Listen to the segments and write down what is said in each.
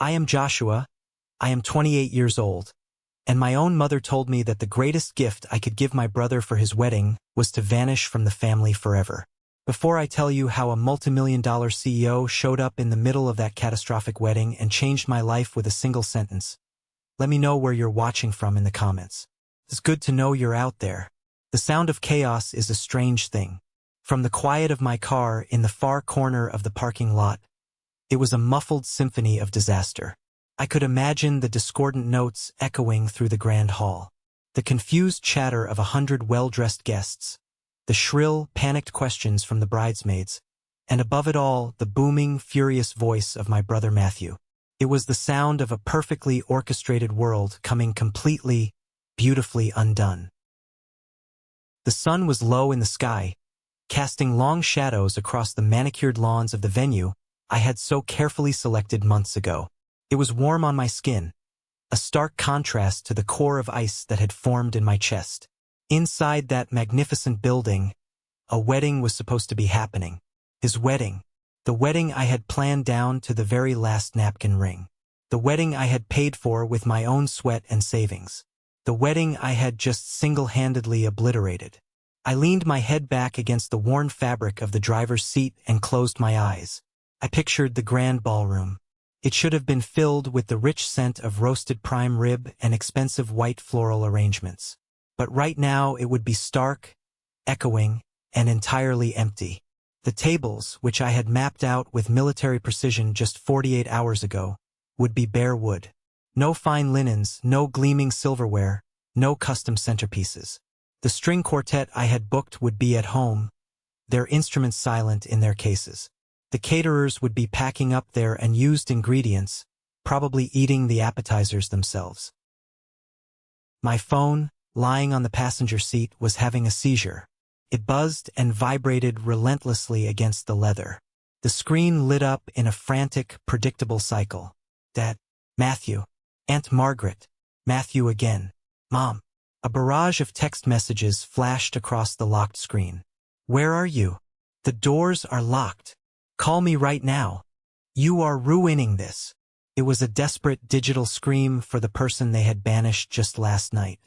I am Joshua. I am 28 years old. And my own mother told me that the greatest gift I could give my brother for his wedding was to vanish from the family forever. Before I tell you how a multimillion-dollar CEO showed up in the middle of that catastrophic wedding and changed my life with a single sentence, let me know where you're watching from in the comments. It's good to know you're out there. The sound of chaos is a strange thing. From the quiet of my car in the far corner of the parking lot, it was a muffled symphony of disaster. I could imagine the discordant notes echoing through the grand hall, the confused chatter of 100 well-dressed guests, the shrill, panicked questions from the bridesmaids, and above it all, the booming, furious voice of my brother Matthew. It was the sound of a perfectly orchestrated world coming completely, beautifully undone. The sun was low in the sky, casting long shadows across the manicured lawns of the venue I had so carefully selected months ago. It was warm on my skin, a stark contrast to the core of ice that had formed in my chest. Inside that magnificent building, a wedding was supposed to be happening. His wedding. The wedding I had planned down to the very last napkin ring. The wedding I had paid for with my own sweat and savings. The wedding I had just single-handedly obliterated. I leaned my head back against the worn fabric of the driver's seat and closed my eyes. I pictured the grand ballroom. It should have been filled with the rich scent of roasted prime rib and expensive white floral arrangements. But right now it would be stark, echoing, and entirely empty. The tables, which I had mapped out with military precision just 48 hours ago, would be bare wood. No fine linens, no gleaming silverware, no custom centerpieces. The string quartet I had booked would be at home, their instruments silent in their cases. The caterers would be packing up their unused ingredients, probably eating the appetizers themselves. My phone, lying on the passenger seat, was having a seizure. It buzzed and vibrated relentlessly against the leather. The screen lit up in a frantic, predictable cycle. Dad, Matthew, Aunt Margaret, Matthew again, Mom. A barrage of text messages flashed across the locked screen. Where are you? The doors are locked. Call me right now. You are ruining this. It was a desperate digital scream for the person they had banished just last night.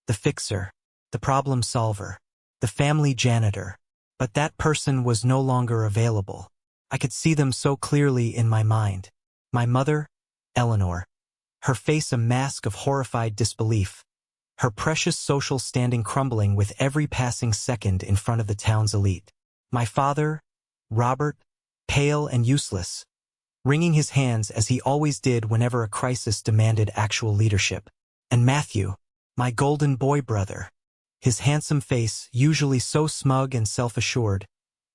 The fixer, the problem solver, the family janitor. But that person was no longer available. I could see them so clearly in my mind. My mother, Eleanor. Her face a mask of horrified disbelief. Her precious social standing crumbling with every passing second in front of the town's elite. My father, Robert, pale and useless, wringing his hands as he always did whenever a crisis demanded actual leadership. And Matthew, my golden boy brother, his handsome face, usually so smug and self-assured,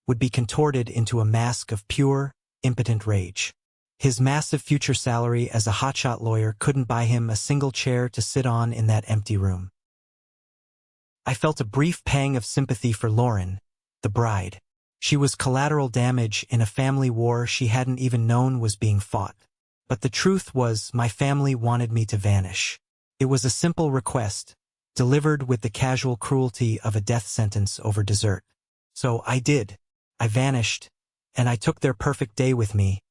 would be contorted into a mask of pure, impotent rage. His massive future salary as a hotshot lawyer couldn't buy him a single chair to sit on in that empty room. I felt a brief pang of sympathy for Lauren, the bride. She was collateral damage in a family war she hadn't even known was being fought. But the truth was, my family wanted me to vanish. It was a simple request, delivered with the casual cruelty of a death sentence over dessert. So I did. I vanished, and I took their perfect day with me,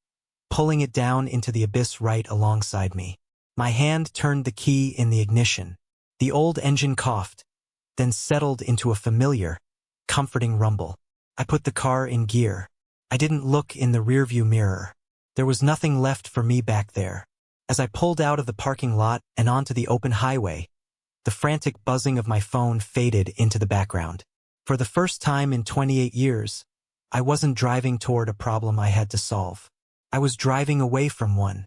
pulling it down into the abyss right alongside me. My hand turned the key in the ignition. The old engine coughed, then settled into a familiar, comforting rumble. I put the car in gear. I didn't look in the rearview mirror. There was nothing left for me back there. As I pulled out of the parking lot and onto the open highway, the frantic buzzing of my phone faded into the background. For the first time in 28 years, I wasn't driving toward a problem I had to solve. I was driving away from one.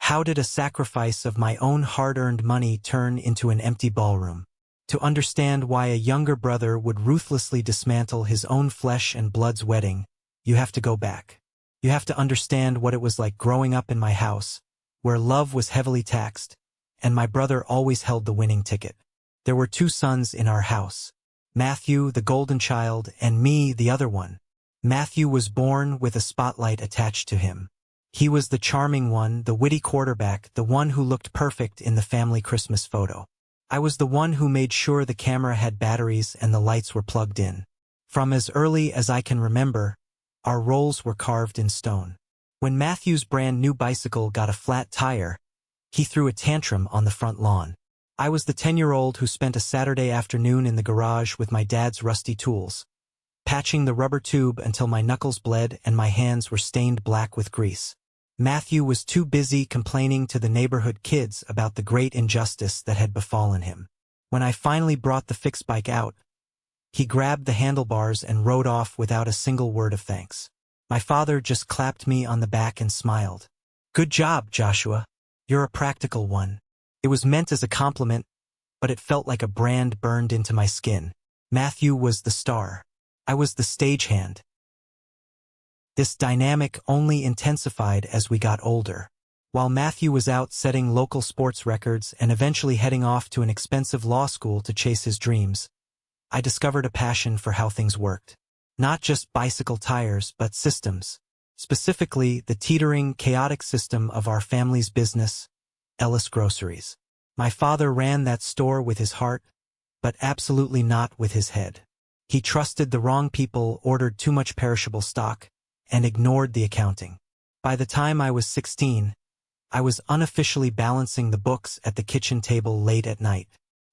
How did a sacrifice of my own hard-earned money turn into an empty ballroom? To understand why a younger brother would ruthlessly dismantle his own flesh and blood's wedding, you have to go back. You have to understand what it was like growing up in my house, where love was heavily taxed, and my brother always held the winning ticket. There were two sons in our house, Matthew, the golden child, and me, the other one. Matthew was born with a spotlight attached to him. He was the charming one, the witty quarterback, the one who looked perfect in the family Christmas photo. I was the one who made sure the camera had batteries and the lights were plugged in. From as early as I can remember, our roles were carved in stone. When Matthew's brand new bicycle got a flat tire, he threw a tantrum on the front lawn. I was the 10-year-old who spent a Saturday afternoon in the garage with my dad's rusty tools, patching the rubber tube until my knuckles bled and my hands were stained black with grease. Matthew was too busy complaining to the neighborhood kids about the great injustice that had befallen him. When I finally brought the fixed bike out, he grabbed the handlebars and rode off without a single word of thanks. My father just clapped me on the back and smiled. "Good job, Joshua. You're a practical one." It was meant as a compliment, but it felt like a brand burned into my skin. Matthew was the star. I was the stagehand. This dynamic only intensified as we got older. While Matthew was out setting local sports records and eventually heading off to an expensive law school to chase his dreams, I discovered a passion for how things worked. Not just bicycle tires, but systems. Specifically, the teetering, chaotic system of our family's business, Ellis Groceries. My father ran that store with his heart, but absolutely not with his head. He trusted the wrong people, ordered too much perishable stock, and ignored the accounting. By the time I was 16, I was unofficially balancing the books at the kitchen table late at night.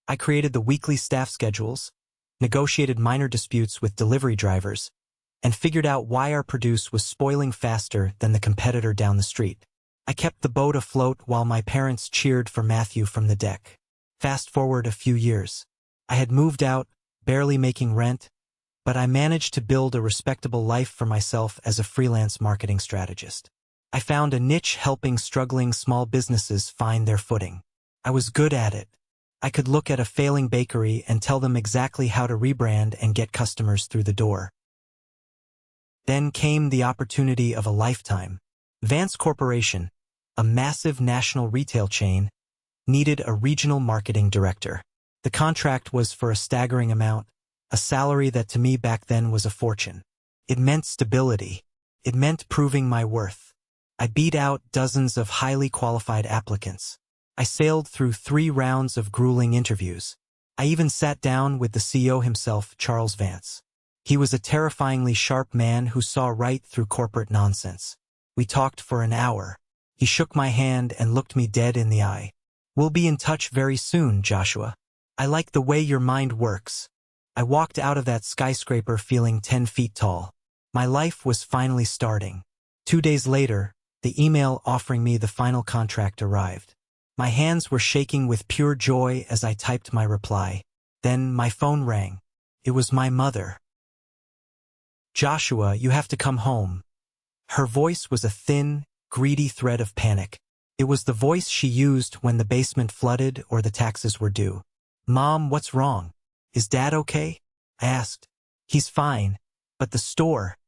I created the weekly staff schedules, negotiated minor disputes with delivery drivers, and figured out why our produce was spoiling faster than the competitor down the street. I kept the boat afloat while my parents cheered for Matthew from the deck. Fast forward a few years. I had moved out, barely making rent, but I managed to build a respectable life for myself as a freelance marketing strategist. I found a niche helping struggling small businesses find their footing. I was good at it. I could look at a failing bakery and tell them exactly how to rebrand and get customers through the door. Then came the opportunity of a lifetime. Vance Corporation, a massive national retail chain, needed a regional marketing director. The contract was for a staggering amount, a salary that to me back then was a fortune. It meant stability. It meant proving my worth. I beat out dozens of highly qualified applicants. I sailed through 3 rounds of grueling interviews. I even sat down with the CEO himself, Charles Vance. He was a terrifyingly sharp man who saw right through corporate nonsense. We talked for an hour. He shook my hand and looked me dead in the eye. "We'll be in touch very soon, Joshua. I like the way your mind works." I walked out of that skyscraper feeling 10 feet tall. My life was finally starting. 2 days later, the email offering me the final contract arrived. My hands were shaking with pure joy as I typed my reply. Then my phone rang. It was my mother. "Joshua, you have to come home." Her voice was a thin, greedy thread of panic. It was the voice she used when the basement flooded or the taxes were due. "Mom, what's wrong? Is Dad okay?" I asked. "He's fine, but the store,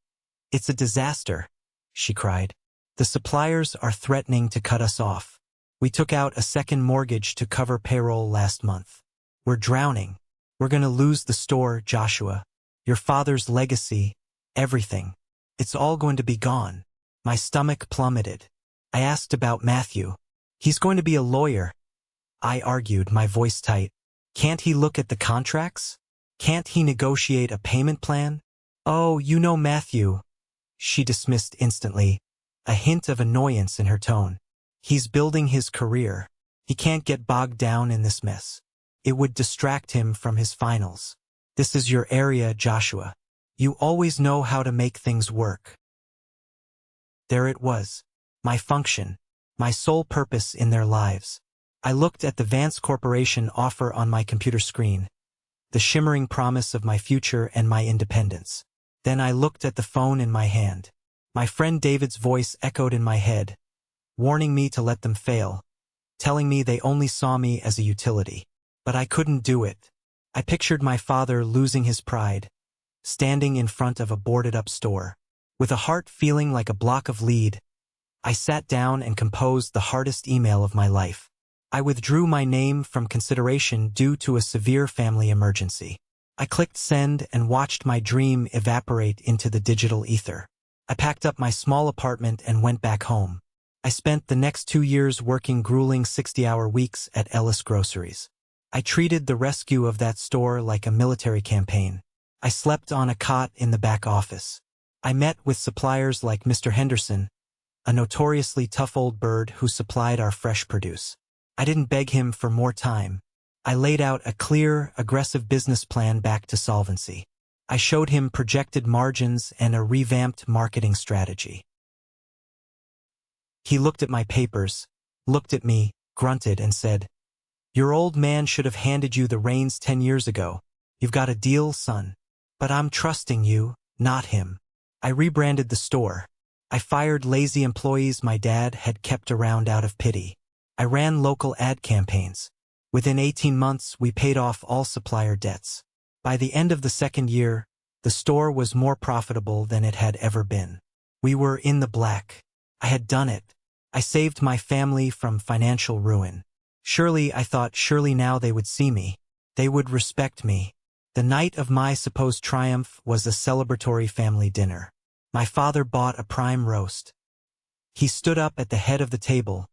it's a disaster," she cried. "The suppliers are threatening to cut us off. We took out a second mortgage to cover payroll last month. We're drowning. We're gonna lose the store, Joshua. Your father's legacy, everything. It's all going to be gone." My stomach plummeted. I asked about Matthew. "He's going to be a lawyer," I argued, my voice tight. "Can't he look at the contracts? Can't he negotiate a payment plan?" "Oh, you know Matthew," she dismissed instantly, a hint of annoyance in her tone. "He's building his career. He can't get bogged down in this mess. It would distract him from his finals. This is your area, Joshua. You always know how to make things work." There it was, my function, my sole purpose in their lives. I looked at the Vance Corporation offer on my computer screen, the shimmering promise of my future and my independence. Then I looked at the phone in my hand. My friend David's voice echoed in my head, warning me to let them fail, telling me they only saw me as a utility. But I couldn't do it. I pictured my father losing his pride, standing in front of a boarded-up store. With a heart feeling like a block of lead, I sat down and composed the hardest email of my life. I withdrew my name from consideration due to a severe family emergency. I clicked send and watched my dream evaporate into the digital ether. I packed up my small apartment and went back home. I spent the next 2 years working grueling 60-hour weeks at Ellis Groceries. I treated the rescue of that store like a military campaign. I slept on a cot in the back office. I met with suppliers like Mr. Henderson, a notoriously tough old bird who supplied our fresh produce. I didn't beg him for more time. I laid out a clear, aggressive business plan back to solvency. I showed him projected margins and a revamped marketing strategy. He looked at my papers, looked at me, grunted, and said, "Your old man should have handed you the reins 10 years ago. You've got a deal, son. But I'm trusting you, not him." I rebranded the store. I fired lazy employees my dad had kept around out of pity. I ran local ad campaigns. Within 18 months, we paid off all supplier debts. By the end of the second year, the store was more profitable than it had ever been. We were in the black. I had done it. I saved my family from financial ruin. I thought, surely now they would see me. They would respect me. The night of my supposed triumph was a celebratory family dinner. My father bought a prime roast. He stood up at the head of the table,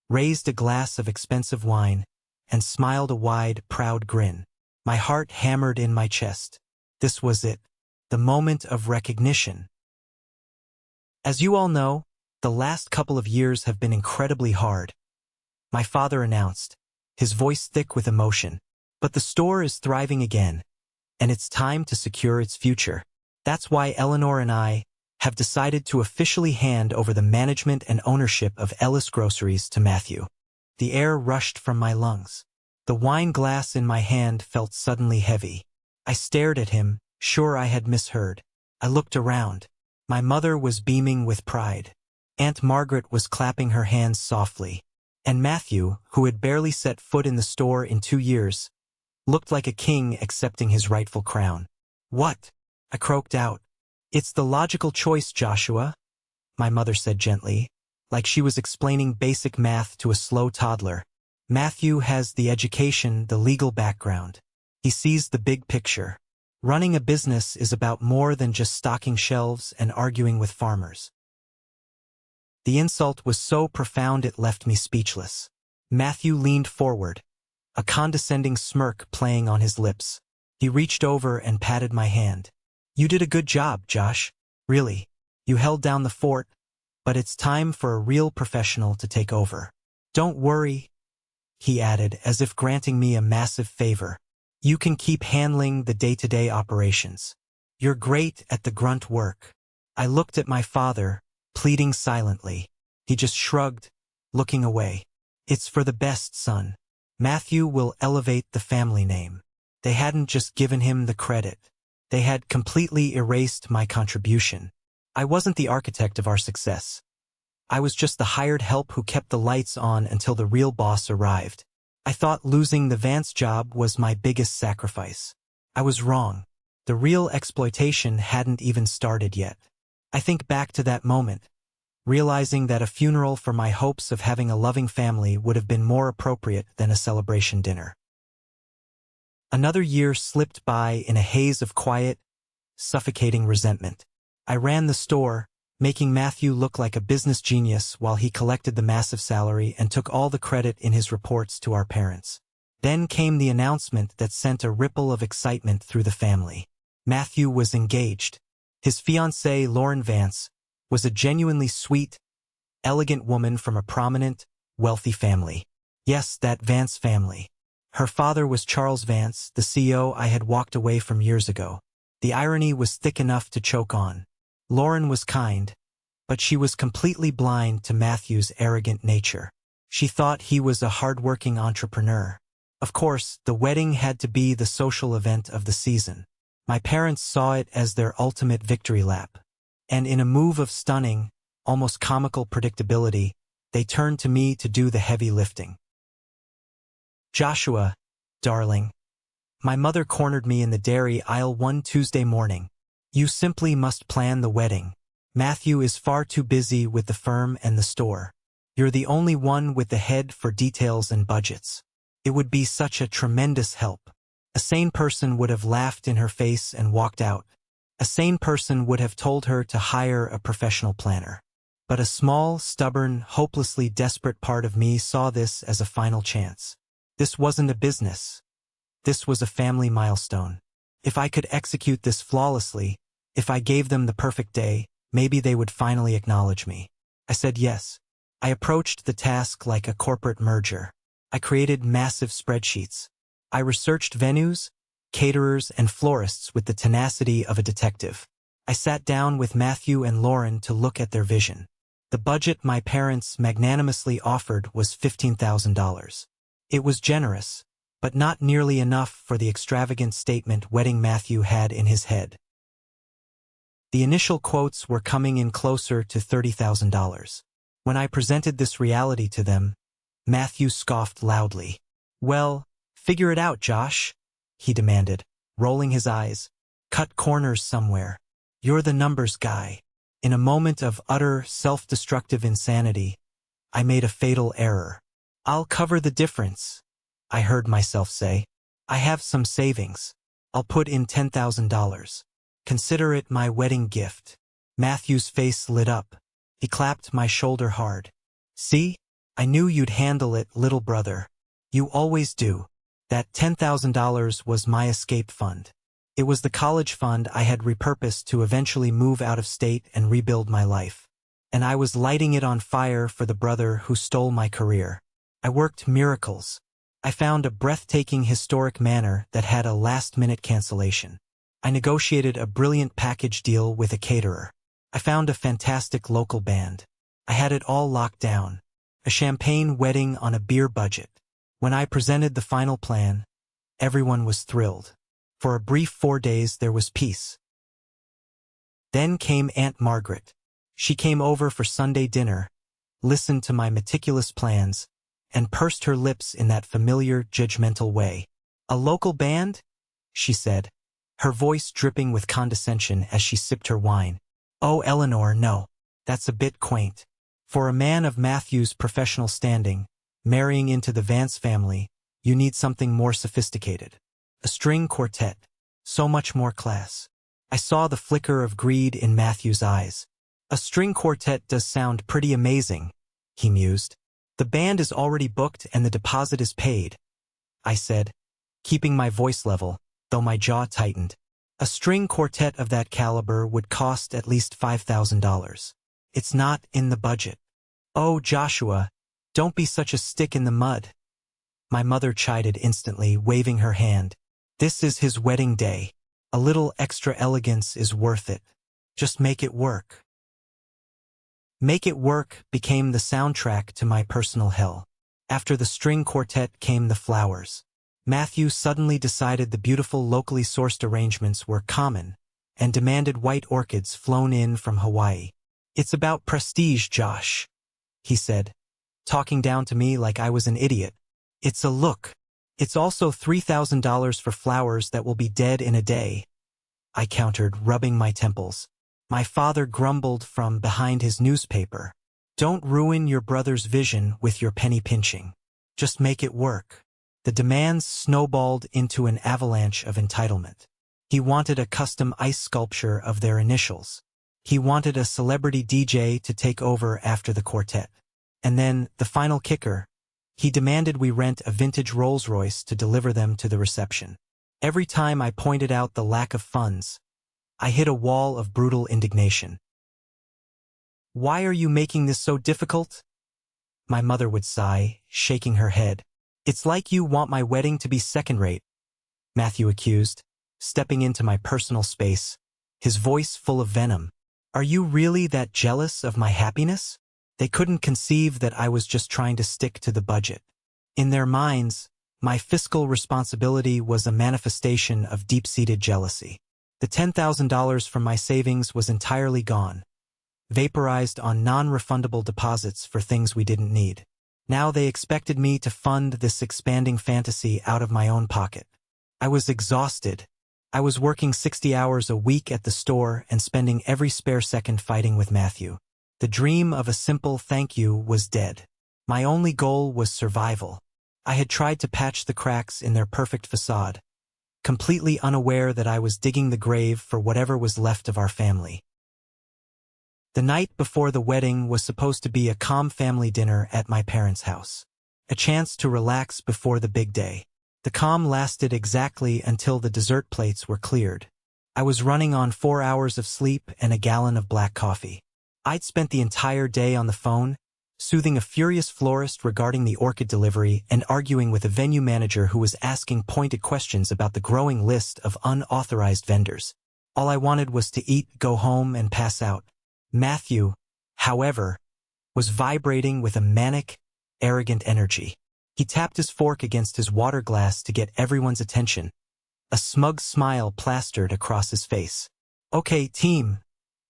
raised a glass of expensive wine, and smiled a wide, proud grin. My heart hammered in my chest. This was it, the moment of recognition. As you all know, the last couple of years have been incredibly hard. My father announced, his voice thick with emotion. But the store is thriving again, and it's time to secure its future. That's why Eleanor and I have decided to officially hand over the management and ownership of Ellis Groceries to Matthew. The air rushed from my lungs. The wine glass in my hand felt suddenly heavy. I stared at him, sure I had misheard. I looked around. My mother was beaming with pride. Aunt Margaret was clapping her hands softly. And Matthew, who had barely set foot in the store in 2 years, looked like a king accepting his rightful crown. "What?" I croaked out. "It's the logical choice, Joshua," my mother said gently, like she was explaining basic math to a slow toddler. "Matthew has the education, the legal background. He sees the big picture. Running a business is about more than just stocking shelves and arguing with farmers." The insult was so profound it left me speechless. Matthew leaned forward, a condescending smirk playing on his lips. He reached over and patted my hand. "You did a good job, Josh. Really. You held down the fort, but it's time for a real professional to take over. Don't worry," he added, as if granting me a massive favor. "You can keep handling the day-to-day operations. You're great at the grunt work." I looked at my father, pleading silently. He just shrugged, looking away. "It's for the best, son. Matthew will elevate the family name." They hadn't just given him the credit. They had completely erased my contribution. I wasn't the architect of our success. I was just the hired help who kept the lights on until the real boss arrived. I thought losing the Vance job was my biggest sacrifice. I was wrong. The real exploitation hadn't even started yet. I think back to that moment, realizing that a funeral for my hopes of having a loving family would have been more appropriate than a celebration dinner. Another year slipped by in a haze of quiet, suffocating resentment. I ran the store, making Matthew look like a business genius while he collected the massive salary and took all the credit in his reports to our parents. Then came the announcement that sent a ripple of excitement through the family. Matthew was engaged. His fiancée, Lauren Vance, was a genuinely sweet, elegant woman from a prominent, wealthy family. Yes, that Vance family. Her father was Charles Vance, the CEO I had walked away from years ago. The irony was thick enough to choke on. Lauren was kind, but she was completely blind to Matthew's arrogant nature. She thought he was a hard-working entrepreneur. Of course, the wedding had to be the social event of the season. My parents saw it as their ultimate victory lap. And in a move of stunning, almost comical predictability, they turned to me to do the heavy lifting. "Joshua, darling," my mother cornered me in the dairy aisle one Tuesday morning. "You simply must plan the wedding. Matthew is far too busy with the firm and the store. You're the only one with the head for details and budgets. It would be such a tremendous help." A sane person would have laughed in her face and walked out. A sane person would have told her to hire a professional planner. But a small, stubborn, hopelessly desperate part of me saw this as a final chance. This wasn't a business. This was a family milestone. If I could execute this flawlessly, if I gave them the perfect day, maybe they would finally acknowledge me. I said yes. I approached the task like a corporate merger. I created massive spreadsheets. I researched venues, caterers, and florists with the tenacity of a detective. I sat down with Matthew and Lauren to look at their vision. The budget my parents magnanimously offered was $15,000. It was generous, but not nearly enough for the extravagant statement wedding Matthew had in his head. The initial quotes were coming in closer to $30,000. When I presented this reality to them, Matthew scoffed loudly. "Well, figure it out, Josh," he demanded, rolling his eyes. "Cut corners somewhere. You're the numbers guy." In a moment of utter self-destructive insanity, I made a fatal error. "I'll cover the difference," I heard myself say. "I have some savings. I'll put in $10,000. Consider it my wedding gift." Matthew's face lit up. He clapped my shoulder hard. "See? I knew you'd handle it, little brother. You always do." That $10,000 was my escape fund. It was the college fund I had repurposed to eventually move out of state and rebuild my life. And I was lighting it on fire for the brother who stole my career. I worked miracles. I found a breathtaking historic manor that had a last-minute cancellation. I negotiated a brilliant package deal with a caterer. I found a fantastic local band. I had it all locked down. A champagne wedding on a beer budget. When I presented the final plan, everyone was thrilled. For a brief 4 days there was peace. Then came Aunt Margaret. She came over for Sunday dinner, listened to my meticulous plans, and pursed her lips in that familiar, judgmental way. "A local band?" she said, her voice dripping with condescension as she sipped her wine. "Oh, Eleanor, no. That's a bit quaint. For a man of Matthew's professional standing, marrying into the Vance family, you need something more sophisticated. A string quartet. So much more class." I saw the flicker of greed in Matthew's eyes. "A string quartet does sound pretty amazing," he mused. "The band is already booked and the deposit is paid," I said, keeping my voice level, though my jaw tightened. "A string quartet of that caliber would cost at least $5,000. It's not in the budget." "Oh, Joshua, don't be such a stick in the mud," my mother chided instantly, waving her hand. "This is his wedding day. A little extra elegance is worth it. Just make it work." "Make It Work" became the soundtrack to my personal hell. After the string quartet came the flowers. Matthew suddenly decided the beautiful locally sourced arrangements were common and demanded white orchids flown in from Hawaii. "It's about prestige, Josh," he said, talking down to me like I was an idiot. "It's a look. It's also $3,000 for flowers that will be dead in a day," I countered, rubbing my temples. My father grumbled from behind his newspaper. "Don't ruin your brother's vision with your penny pinching. Just make it work." The demands snowballed into an avalanche of entitlement. He wanted a custom ice sculpture of their initials. He wanted a celebrity DJ to take over after the quartet. And then, the final kicker, he demanded we rent a vintage Rolls-Royce to deliver them to the reception. Every time I pointed out the lack of funds, I hit a wall of brutal indignation. "Why are you making this so difficult?" my mother would sigh, shaking her head. "It's like you want my wedding to be second-rate," Matthew accused, stepping into my personal space, his voice full of venom. "Are you really that jealous of my happiness?" They couldn't conceive that I was just trying to stick to the budget. In their minds, my fiscal responsibility was a manifestation of deep-seated jealousy. The $10,000 from my savings was entirely gone, vaporized on non-refundable deposits for things we didn't need. Now they expected me to fund this expanding fantasy out of my own pocket. I was exhausted. I was working 60 hours a week at the store and spending every spare second fighting with Matthew. The dream of a simple thank you was dead. My only goal was survival. I had tried to patch the cracks in their perfect facade, completely unaware that I was digging the grave for whatever was left of our family. The night before the wedding was supposed to be a calm family dinner at my parents' house. A chance to relax before the big day. The calm lasted exactly until the dessert plates were cleared. I was running on 4 hours of sleep and a gallon of black coffee. I'd spent the entire day on the phone, soothing a furious florist regarding the orchid delivery and arguing with a venue manager who was asking pointed questions about the growing list of unauthorized vendors. All I wanted was to eat, go home, and pass out. Matthew, however, was vibrating with a manic, arrogant energy. He tapped his fork against his water glass to get everyone's attention. A smug smile plastered across his face. "Okay, team,"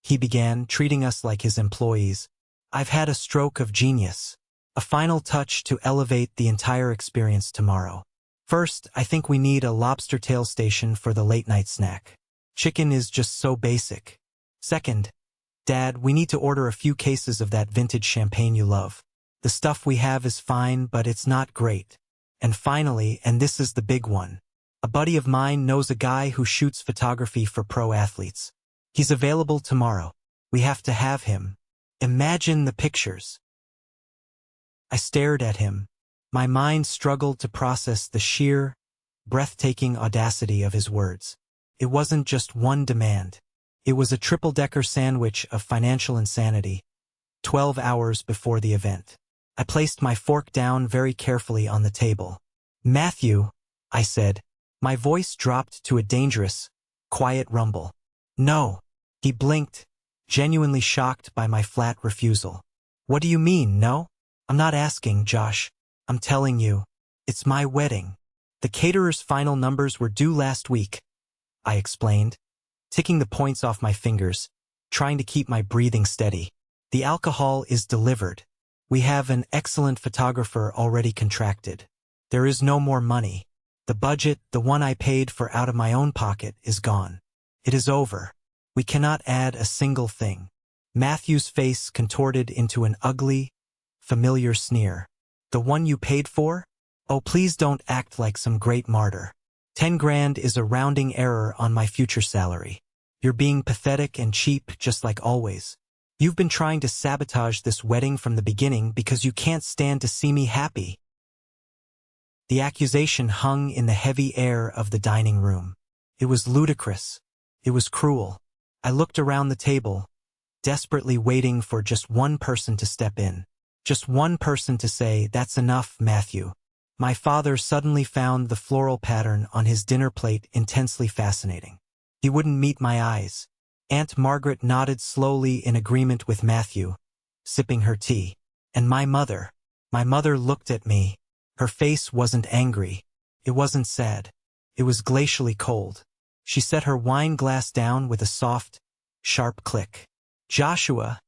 he began, treating us like his employees. "I've had a stroke of genius. A final touch to elevate the entire experience tomorrow. First, I think we need a lobster tail station for the late-night snack. Chicken is just so basic. Second, Dad, we need to order a few cases of that vintage champagne you love. The stuff we have is fine, but it's not great. And finally, and this is the big one, a buddy of mine knows a guy who shoots photography for pro athletes. He's available tomorrow. We have to have him. Imagine the pictures." I stared at him. My mind struggled to process the sheer, breathtaking audacity of his words. It wasn't just one demand. It was a triple-decker sandwich of financial insanity, 12 hours before the event. I placed my fork down very carefully on the table. "Matthew," I said. My voice dropped to a dangerous, quiet rumble. "No." He blinked, genuinely shocked by my flat refusal. "What do you mean, no?" "I'm not asking, Josh. I'm telling you. It's my wedding. The caterer's final numbers were due last week," I explained, ticking the points off my fingers, trying to keep my breathing steady. "The alcohol is delivered. We have an excellent photographer already contracted. There is no more money. The budget, the one I paid for out of my own pocket, is gone. It is over. We cannot add a single thing." Matthew's face contorted into an ugly, familiar sneer. "The one you paid for? Oh, please don't act like some great martyr. 10 grand is a rounding error on my future salary. You're being pathetic and cheap just like always. You've been trying to sabotage this wedding from the beginning because you can't stand to see me happy." The accusation hung in the heavy air of the dining room. It was ludicrous. It was cruel. I looked around the table, desperately waiting for just one person to step in. Just one person to say, "That's enough, Matthew." My father suddenly found the floral pattern on his dinner plate intensely fascinating. He wouldn't meet my eyes. Aunt Margaret nodded slowly in agreement with Matthew, sipping her tea. And my mother looked at me. Her face wasn't angry. It wasn't sad. It was glacially cold. She set her wine glass down with a soft, sharp click. "Joshua,"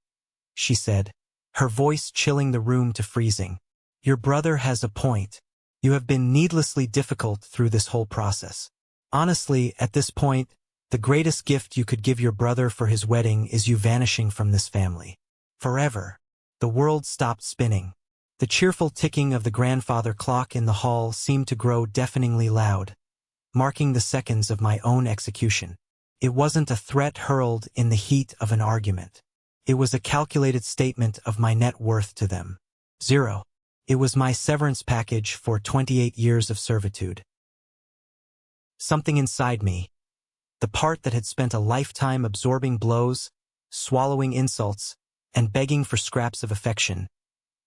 she said, her voice chilling the room to freezing, "your brother has a point. You have been needlessly difficult through this whole process. Honestly, at this point, the greatest gift you could give your brother for his wedding is you vanishing from this family. Forever." The world stopped spinning. The cheerful ticking of the grandfather clock in the hall seemed to grow deafeningly loud, marking the seconds of my own execution. It wasn't a threat hurled in the heat of an argument. It was a calculated statement of my net worth to them. 0. It was my severance package for 28 years of servitude. Something inside me, the part that had spent a lifetime absorbing blows, swallowing insults, and begging for scraps of affection,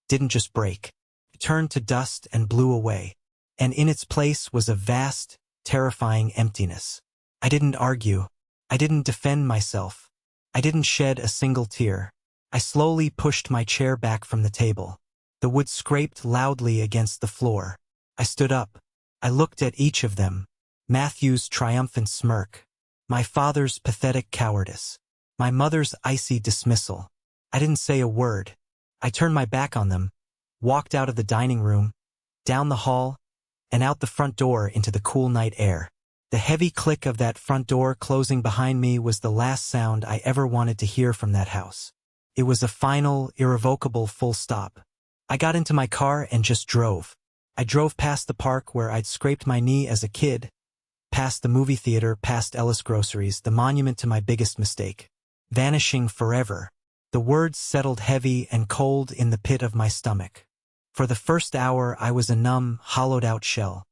didn't just break. It turned to dust and blew away. And in its place was a vast, terrifying emptiness. I didn't argue. I didn't defend myself. I didn't shed a single tear. I slowly pushed my chair back from the table. The wood scraped loudly against the floor. I stood up. I looked at each of them. Matthew's triumphant smirk. My father's pathetic cowardice. My mother's icy dismissal. I didn't say a word. I turned my back on them, walked out of the dining room, down the hall, and out the front door into the cool night air. The heavy click of that front door closing behind me was the last sound I ever wanted to hear from that house. It was a final, irrevocable full stop. I got into my car and just drove. I drove past the park where I'd scraped my knee as a kid, past the movie theater, past Ellis Groceries, the monument to my biggest mistake. Vanishing forever. The words settled heavy and cold in the pit of my stomach. For the first hour I was a numb, hollowed-out shell.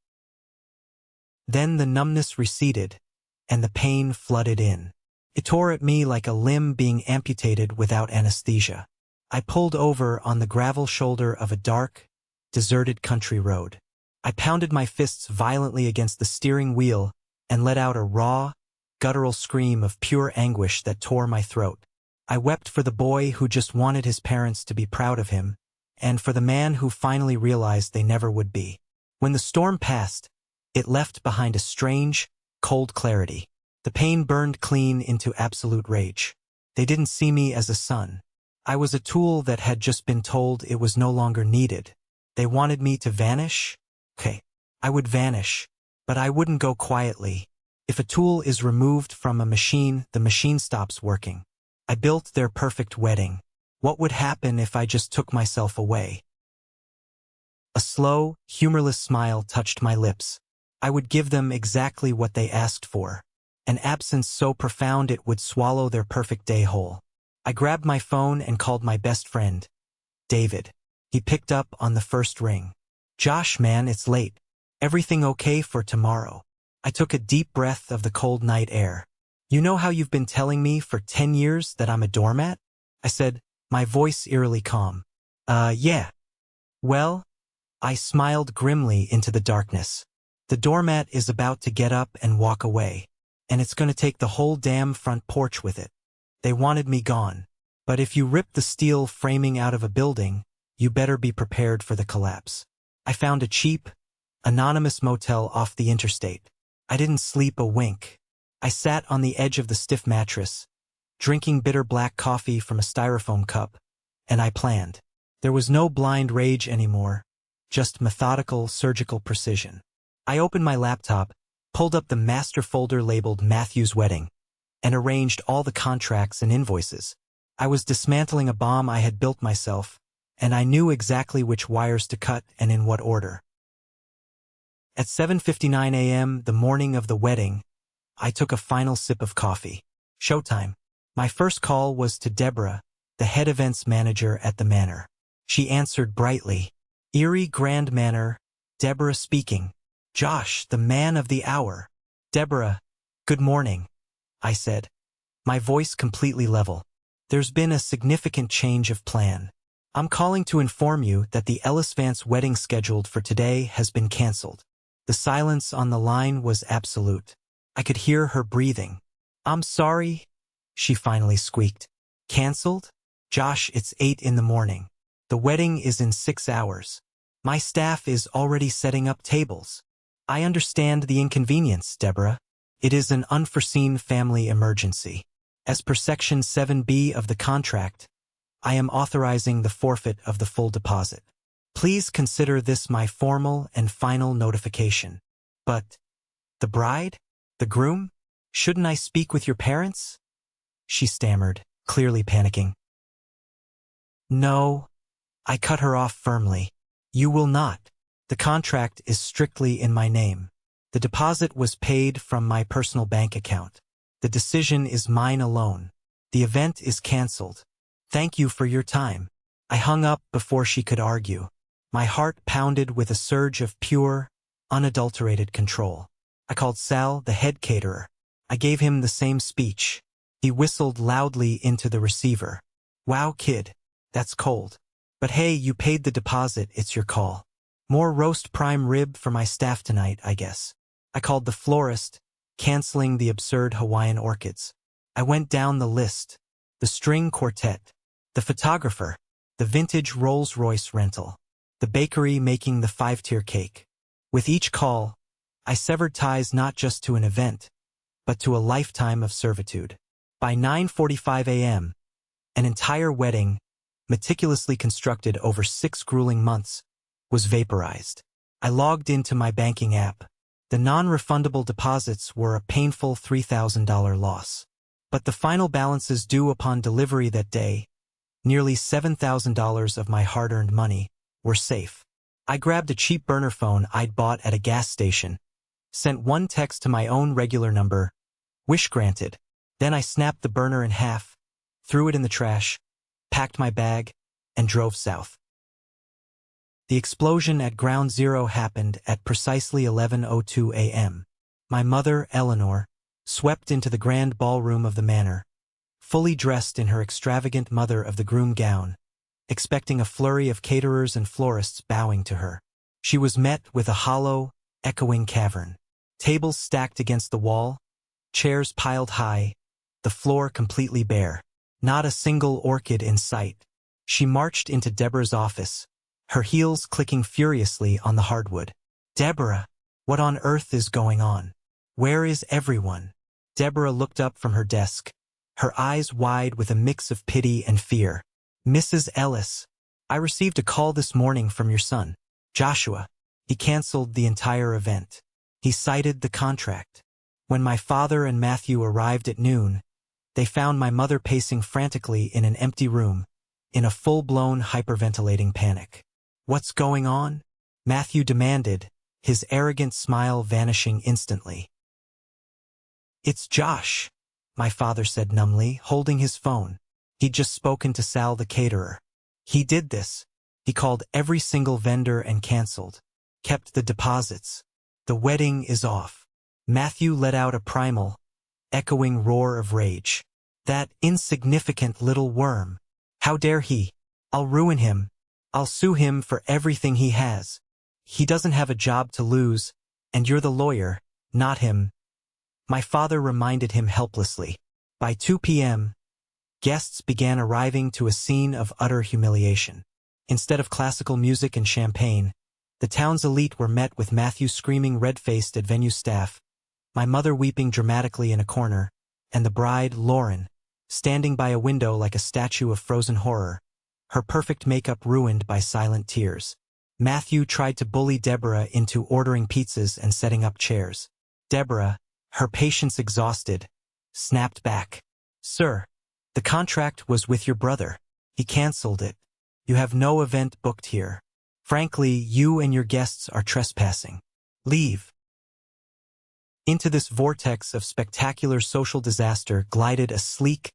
Then the numbness receded, and the pain flooded in. It tore at me like a limb being amputated without anesthesia. I pulled over on the gravel shoulder of a dark, deserted country road. I pounded my fists violently against the steering wheel and let out a raw, guttural scream of pure anguish that tore my throat. I wept for the boy who just wanted his parents to be proud of him, and for the man who finally realized they never would be. When the storm passed, it left behind a strange, cold clarity. The pain burned clean into absolute rage. They didn't see me as a son. I was a tool that had just been told it was no longer needed. They wanted me to vanish? Okay, I would vanish, but I wouldn't go quietly. If a tool is removed from a machine, the machine stops working. I built their perfect wedding. What would happen if I just took myself away? A slow, humorless smile touched my lips. I would give them exactly what they asked for. An absence so profound it would swallow their perfect day whole. I grabbed my phone and called my best friend, David. He picked up on the first ring. Josh, man, it's late. Everything okay for tomorrow? I took a deep breath of the cold night air. You know how you've been telling me for 10 years that I'm a doormat? I said, my voice eerily calm. Yeah. Well, I smiled grimly into the darkness. The doormat is about to get up and walk away, and it's going to take the whole damn front porch with it. They wanted me gone. But if you rip the steel framing out of a building, you better be prepared for the collapse. I found a cheap, anonymous motel off the interstate. I didn't sleep a wink. I sat on the edge of the stiff mattress, drinking bitter black coffee from a styrofoam cup, and I planned. There was no blind rage anymore, just methodical, surgical precision. I opened my laptop, pulled up the master folder labeled Matthew's Wedding, and arranged all the contracts and invoices. I was dismantling a bomb I had built myself, and I knew exactly which wires to cut and in what order. At 7:59 a.m., the morning of the wedding, I took a final sip of coffee. Showtime. My first call was to Deborah, the head events manager at the manor. She answered brightly. Erie Grand Manor, Deborah speaking. Josh, the man of the hour. Deborah, good morning, I said, my voice completely level. There's been a significant change of plan. I'm calling to inform you that the Ellis Vance wedding scheduled for today has been canceled. The silence on the line was absolute. I could hear her breathing. I'm sorry, she finally squeaked. Canceled? Josh, it's 8 in the morning. The wedding is in 6 hours. My staff is already setting up tables. I understand the inconvenience, Deborah. It is an unforeseen family emergency. As per Section 7B of the contract, I am authorizing the forfeit of the full deposit. Please consider this my formal and final notification. But, the bride? The groom? Shouldn't I speak with your parents? She stammered, clearly panicking. No, I cut her off firmly. You will not. The contract is strictly in my name. The deposit was paid from my personal bank account. The decision is mine alone. The event is canceled. Thank you for your time. I hung up before she could argue. My heart pounded with a surge of pure, unadulterated control. I called Sal, the head caterer. I gave him the same speech. He whistled loudly into the receiver. Wow, kid, that's cold. But hey, you paid the deposit, it's your call. More roast prime rib for my staff tonight, I guess. I called the florist, canceling the absurd Hawaiian orchids. I went down the list. The string quartet, the photographer, the vintage Rolls-Royce rental, the bakery making the 5-tier cake. With each call, I severed ties not just to an event, but to a lifetime of servitude. By 9:45 a.m., an entire wedding, meticulously constructed over 6 grueling months, was vaporized. I logged into my banking app. The non-refundable deposits were a painful $3,000 loss. But the final balances due upon delivery that day, nearly $7,000 of my hard-earned money, were safe. I grabbed a cheap burner phone I'd bought at a gas station, sent one text to my own regular number, wish granted. Then I snapped the burner in half, threw it in the trash, packed my bag, and drove south. The explosion at Ground Zero happened at precisely 11:02 a.m. My mother, Eleanor, swept into the grand ballroom of the manor, fully dressed in her extravagant mother-of-the-groom gown, expecting a flurry of caterers and florists bowing to her. She was met with a hollow, echoing cavern. Tables stacked against the wall, chairs piled high, the floor completely bare. Not a single orchid in sight. She marched into Deborah's office, her heels clicking furiously on the hardwood. "Deborah, what on earth is going on? Where is everyone?" Deborah looked up from her desk, her eyes wide with a mix of pity and fear. "Mrs. Ellis, I received a call this morning from your son, Joshua. He canceled the entire event. He cited the contract. When my father and Matthew arrived at noon, they found my mother pacing frantically in an empty room, in a full-blown hyperventilating panic." "What's going on?" Matthew demanded, his arrogant smile vanishing instantly. "It's Josh," my father said numbly, holding his phone. He'd just spoken to Sal the caterer. "He did this. He called every single vendor and canceled. Kept the deposits. The wedding is off." Matthew let out a primal, echoing roar of rage. "That insignificant little worm. How dare he? I'll ruin him. I'll sue him for everything he has. He doesn't have a job to lose, and you're the lawyer, not him." My father reminded him helplessly. By 2 p.m., guests began arriving to a scene of utter humiliation. Instead of classical music and champagne, the town's elite were met with Matthew screaming red-faced at venue staff, my mother weeping dramatically in a corner, and the bride, Lauren, standing by a window like a statue of frozen horror, her perfect makeup ruined by silent tears. Matthew tried to bully Deborah into ordering pizzas and setting up chairs. Deborah, her patience exhausted, snapped back. "Sir, the contract was with your brother. He canceled it. You have no event booked here. Frankly, you and your guests are trespassing. Leave." Into this vortex of spectacular social disaster glided a sleek,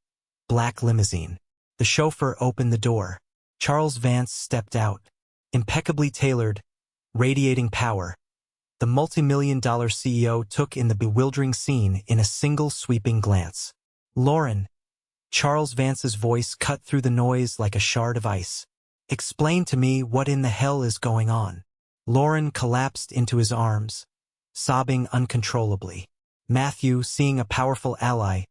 black limousine. The chauffeur opened the door. Charles Vance stepped out, impeccably tailored, radiating power. The multi-million-dollar CEO took in the bewildering scene in a single sweeping glance. "Lauren," Charles Vance's voice cut through the noise like a shard of ice. "Explain to me what in the hell is going on." Lauren collapsed into his arms, sobbing uncontrollably. Matthew, seeing a powerful ally,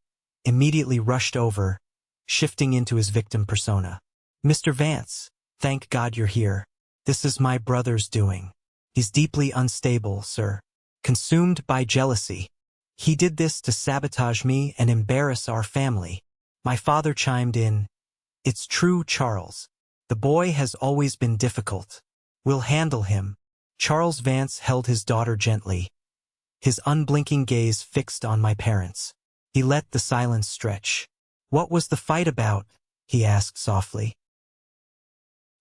immediately rushed over, shifting into his victim persona. "Mr. Vance, thank God you're here. This is my brother's doing. He's deeply unstable, sir. Consumed by jealousy. He did this to sabotage me and embarrass our family." My father chimed in. "It's true, Charles. The boy has always been difficult. We'll handle him." Charles Vance held his daughter gently, his unblinking gaze fixed on my parents. He let the silence stretch. "What was the fight about?" he asked softly.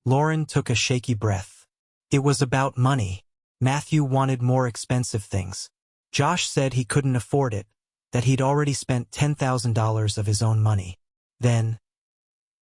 Lauren took a shaky breath. "It was about money. Matthew wanted more expensive things. Josh said he couldn't afford it, that he'd already spent $10,000 of his own money. Then,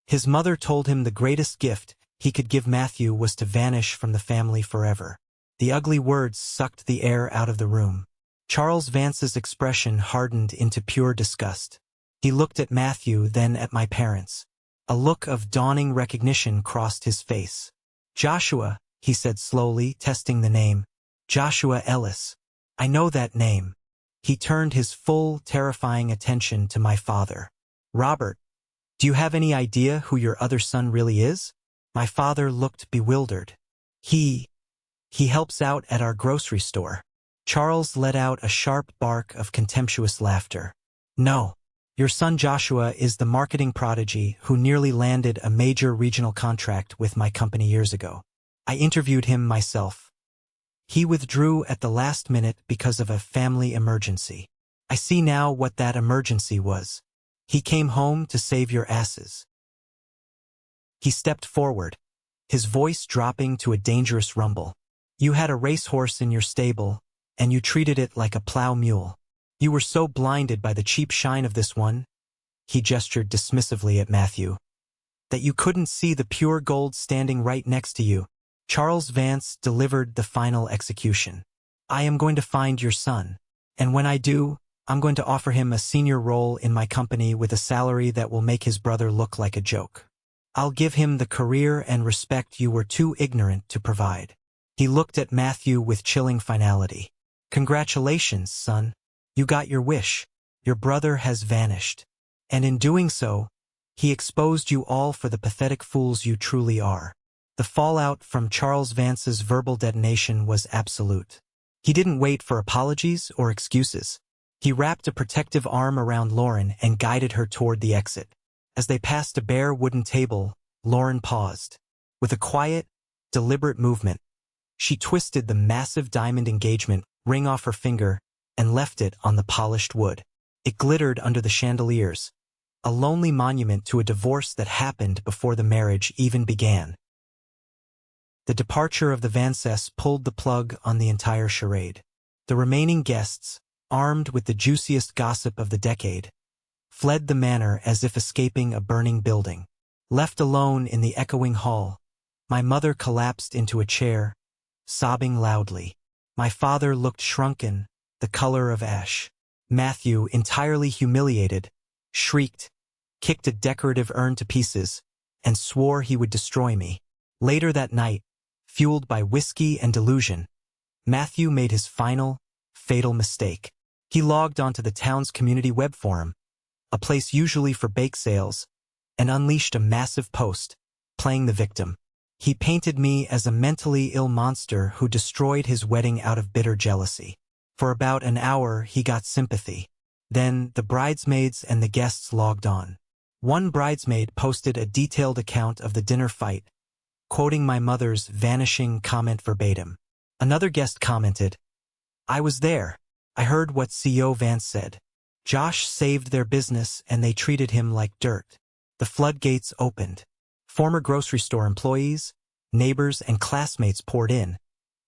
his mother told him the greatest gift he could give Matthew was to vanish from the family forever." The ugly words sucked the air out of the room. Charles Vance's expression hardened into pure disgust. He looked at Matthew, then at my parents. A look of dawning recognition crossed his face. "Joshua," he said slowly, testing the name. "Joshua Ellis. I know that name." He turned his full, terrifying attention to my father. "Robert, do you have any idea who your other son really is?" My father looked bewildered. He helps out at our grocery store." Charles let out a sharp bark of contemptuous laughter. "No. Your son Joshua is the marketing prodigy who nearly landed a major regional contract with my company years ago. I interviewed him myself. He withdrew at the last minute because of a family emergency. I see now what that emergency was. He came home to save your asses." He stepped forward, his voice dropping to a dangerous rumble. "You had a racehorse in your stable, and you treated it like a plow mule. You were so blinded by the cheap shine of this one," he gestured dismissively at Matthew, "that you couldn't see the pure gold standing right next to you." Charles Vance delivered the final execution. "I am going to find your son, and when I do, I'm going to offer him a senior role in my company with a salary that will make his brother look like a joke. I'll give him the career and respect you were too ignorant to provide." He looked at Matthew with chilling finality. "Congratulations, son. You got your wish. Your brother has vanished. And in doing so, he exposed you all for the pathetic fools you truly are." The fallout from Charles Vance's verbal detonation was absolute. He didn't wait for apologies or excuses. He wrapped a protective arm around Lauren and guided her toward the exit. As they passed a bare wooden table, Lauren paused. With a quiet, deliberate movement, she twisted the massive diamond engagement ring off her finger and left it on the polished wood. It glittered under the chandeliers, a lonely monument to a divorce that happened before the marriage even began. The departure of the Vances pulled the plug on the entire charade. The remaining guests, armed with the juiciest gossip of the decade, fled the manor as if escaping a burning building. Left alone in the echoing hall, my mother collapsed into a chair, sobbing loudly. My father looked shrunken, the color of ash. Matthew, entirely humiliated, shrieked, kicked a decorative urn to pieces, and swore he would destroy me. Later that night, fueled by whiskey and delusion, Matthew made his final, fatal mistake. He logged onto the town's community web forum, a place usually for bake sales, and unleashed a massive post, playing the victim. He painted me as a mentally ill monster who destroyed his wedding out of bitter jealousy. For about an hour, he got sympathy. Then the bridesmaids and the guests logged on. One bridesmaid posted a detailed account of the dinner fight, quoting my mother's vanishing comment verbatim. Another guest commented, "I was there. I heard what CEO Vance said. Josh saved their business and they treated him like dirt." The floodgates opened. Former grocery store employees, neighbors, and classmates poured in,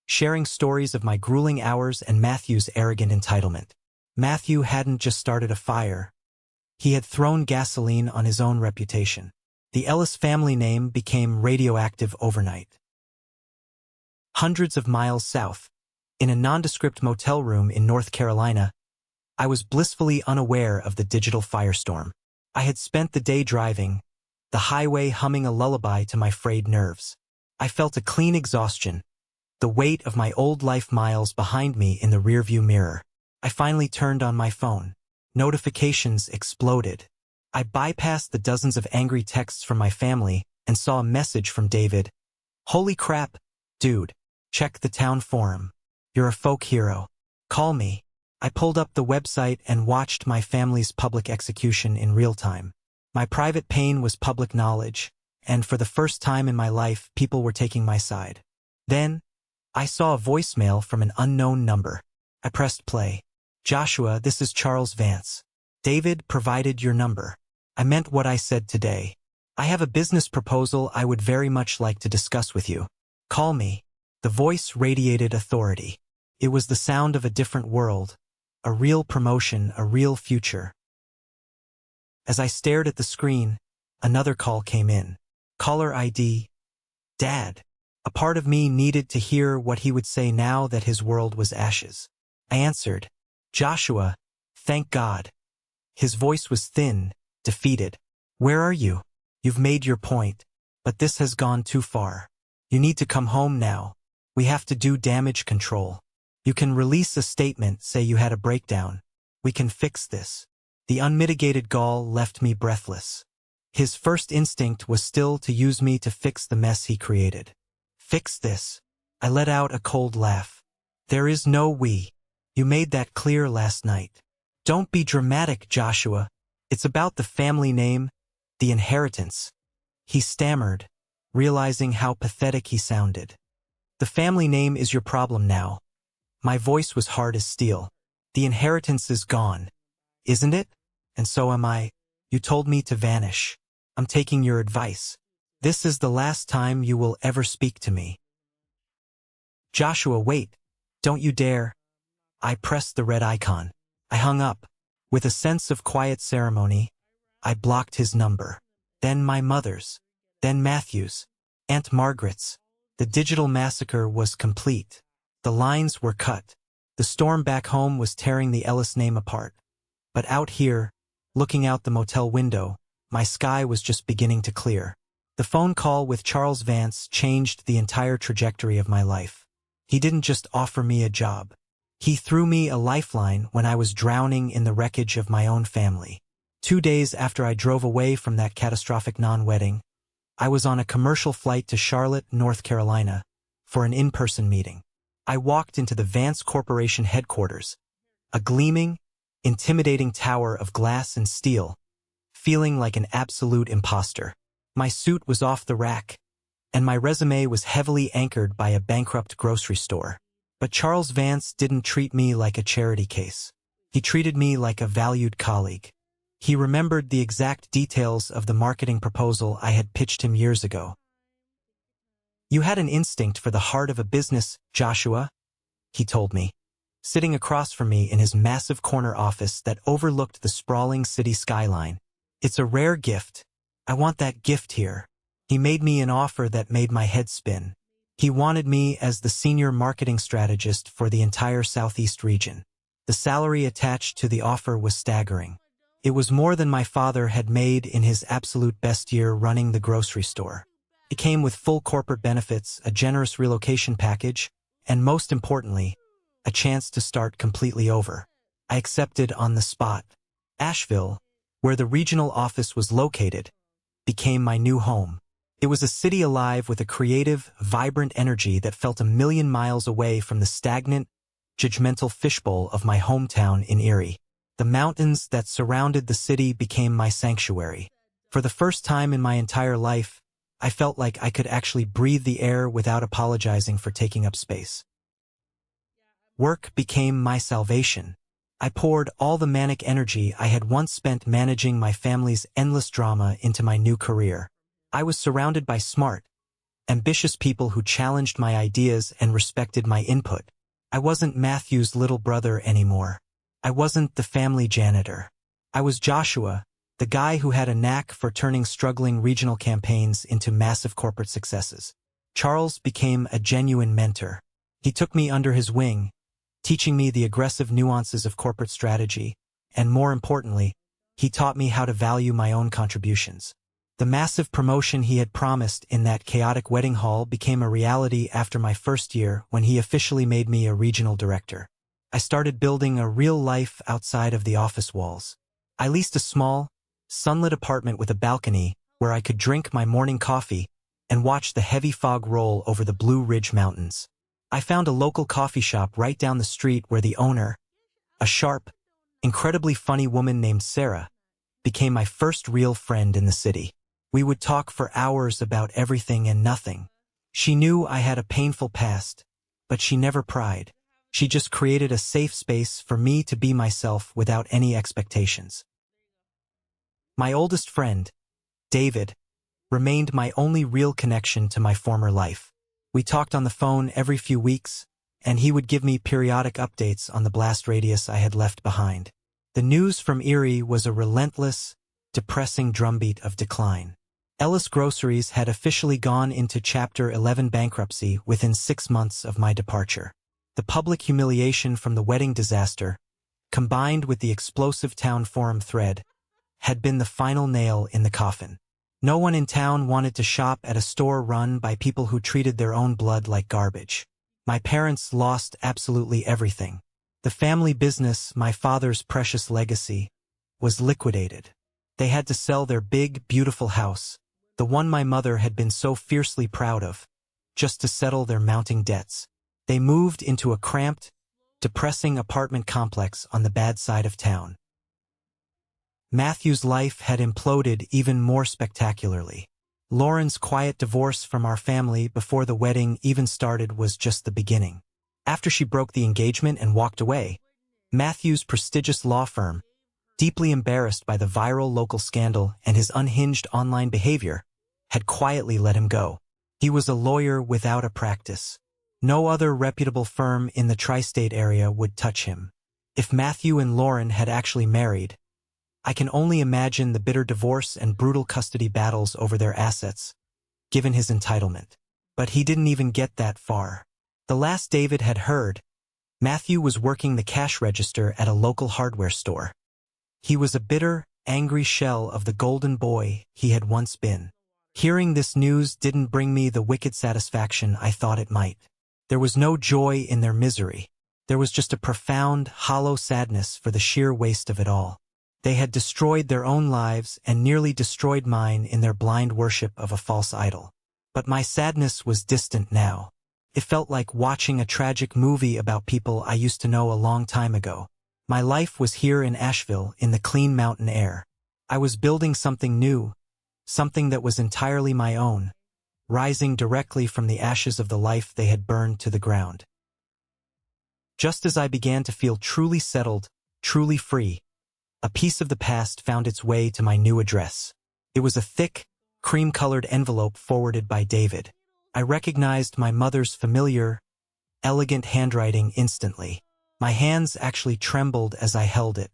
sharing stories of my grueling hours and Matthew's arrogant entitlement. Matthew hadn't just started a fire. He had thrown gasoline on his own reputation. The Ellis family name became radioactive overnight. Hundreds of miles south, in a nondescript motel room in North Carolina, I was blissfully unaware of the digital firestorm. I had spent the day driving, the highway humming a lullaby to my frayed nerves. I felt a clean exhaustion, the weight of my old life miles behind me in the rearview mirror. I finally turned on my phone. Notifications exploded. I bypassed the dozens of angry texts from my family and saw a message from David. "Holy crap, dude. Check the town forum. You're a folk hero. Call me." I pulled up the website and watched my family's public execution in real time. My private pain was public knowledge, and for the first time in my life, people were taking my side. Then, I saw a voicemail from an unknown number. I pressed play. "Joshua, this is Charles Vance. David provided your number. I meant what I said today. I have a business proposal I would very much like to discuss with you. Call me." The voice radiated authority. It was the sound of a different world, a real promotion, a real future. As I stared at the screen, another call came in. Caller ID, Dad. A part of me needed to hear what he would say now that his world was ashes. I answered, "Joshua, thank God." His voice was thin, defeated. "Where are you? You've made your point, but this has gone too far. You need to come home now. We have to do damage control. You can release a statement, say you had a breakdown. We can fix this." The unmitigated gall left me breathless. His first instinct was still to use me to fix the mess he created. "Fix this." I let out a cold laugh. "There is no we. You made that clear last night. Don't be dramatic, Joshua. It's about the family name, the inheritance." He stammered, realizing how pathetic he sounded. "The family name is your problem now." My voice was hard as steel. "The inheritance is gone, isn't it? And so am I. You told me to vanish. I'm taking your advice. This is the last time you will ever speak to me." "Joshua, wait. Don't you dare." I pressed the red icon. I hung up. With a sense of quiet ceremony, I blocked his number. Then my mother's. Then Matthew's. Aunt Margaret's. The digital massacre was complete. The lines were cut. The storm back home was tearing the Ellis name apart. But out here, looking out the motel window, my sky was just beginning to clear. The phone call with Charles Vance changed the entire trajectory of my life. He didn't just offer me a job. He threw me a lifeline when I was drowning in the wreckage of my own family. 2 days after I drove away from that catastrophic non-wedding, I was on a commercial flight to Charlotte, North Carolina, for an in-person meeting. I walked into the Vance Corporation headquarters, a gleaming, intimidating tower of glass and steel, feeling like an absolute imposter. My suit was off the rack, and my resume was heavily anchored by a bankrupt grocery store. But Charles Vance didn't treat me like a charity case. He treated me like a valued colleague. He remembered the exact details of the marketing proposal I had pitched him years ago. "You had an instinct for the heart of a business, Joshua," he told me, sitting across from me in his massive corner office that overlooked the sprawling city skyline. "It's a rare gift. I want that gift here." He made me an offer that made my head spin. He wanted me as the senior marketing strategist for the entire Southeast region. The salary attached to the offer was staggering. It was more than my father had made in his absolute best year running the grocery store. It came with full corporate benefits, a generous relocation package, and most importantly, a chance to start completely over. I accepted on the spot. Asheville, where the regional office was located, became my new home. It was a city alive with a creative, vibrant energy that felt a million miles away from the stagnant, judgmental fishbowl of my hometown in Erie. The mountains that surrounded the city became my sanctuary. For the first time in my entire life, I felt like I could actually breathe the air without apologizing for taking up space. Work became my salvation. I poured all the manic energy I had once spent managing my family's endless drama into my new career. I was surrounded by smart, ambitious people who challenged my ideas and respected my input. I wasn't Matthew's little brother anymore. I wasn't the family janitor. I was Joshua, the guy who had a knack for turning struggling regional campaigns into massive corporate successes. Charles became a genuine mentor. He took me under his wing, teaching me the aggressive nuances of corporate strategy, and more importantly, he taught me how to value my own contributions. The massive promotion he had promised in that chaotic wedding hall became a reality after my first year when he officially made me a regional director. I started building a real life outside of the office walls. I leased a small, sunlit apartment with a balcony where I could drink my morning coffee and watch the heavy fog roll over the Blue Ridge Mountains. I found a local coffee shop right down the street where the owner, a sharp, incredibly funny woman named Sarah, became my first real friend in the city. We would talk for hours about everything and nothing. She knew I had a painful past, but she never pried. She just created a safe space for me to be myself without any expectations. My oldest friend, David, remained my only real connection to my former life. We talked on the phone every few weeks, and he would give me periodic updates on the blast radius I had left behind. The news from Erie was a relentless, depressing drumbeat of decline. Ellis Groceries had officially gone into Chapter 11 bankruptcy within 6 months of my departure. The public humiliation from the wedding disaster, combined with the explosive town forum thread, had been the final nail in the coffin. No one in town wanted to shop at a store run by people who treated their own blood like garbage. My parents lost absolutely everything. The family business, my father's precious legacy, was liquidated. They had to sell their big, beautiful house, the one my mother had been so fiercely proud of, just to settle their mounting debts. They moved into a cramped, depressing apartment complex on the bad side of town. Matthew's life had imploded even more spectacularly. Lauren's quiet divorce from our family before the wedding even started was just the beginning. After she broke the engagement and walked away, Matthew's prestigious law firm, deeply embarrassed by the viral local scandal and his unhinged online behavior, had quietly let him go. He was a lawyer without a practice. No other reputable firm in the tri-state area would touch him. If Matthew and Lauren had actually married, I can only imagine the bitter divorce and brutal custody battles over their assets, given his entitlement. But he didn't even get that far. The last David had heard, Matthew was working the cash register at a local hardware store. He was a bitter, angry shell of the golden boy he had once been. Hearing this news didn't bring me the wicked satisfaction I thought it might. There was no joy in their misery. There was just a profound, hollow sadness for the sheer waste of it all. They had destroyed their own lives and nearly destroyed mine in their blind worship of a false idol. But my sadness was distant now. It felt like watching a tragic movie about people I used to know a long time ago. My life was here in Asheville, in the clean mountain air. I was building something new, something that was entirely my own, rising directly from the ashes of the life they had burned to the ground. Just as I began to feel truly settled, truly free, a piece of the past found its way to my new address. It was a thick, cream-colored envelope forwarded by David. I recognized my mother's familiar, elegant handwriting instantly. My hands actually trembled as I held it.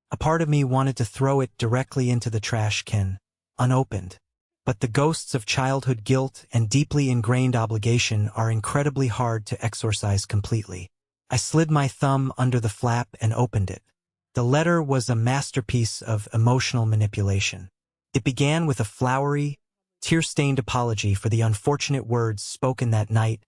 A part of me wanted to throw it directly into the trash can, unopened. But the ghosts of childhood guilt and deeply ingrained obligation are incredibly hard to exorcise completely. I slid my thumb under the flap and opened it. The letter was a masterpiece of emotional manipulation. It began with a flowery, tear-stained apology for the unfortunate words spoken that night,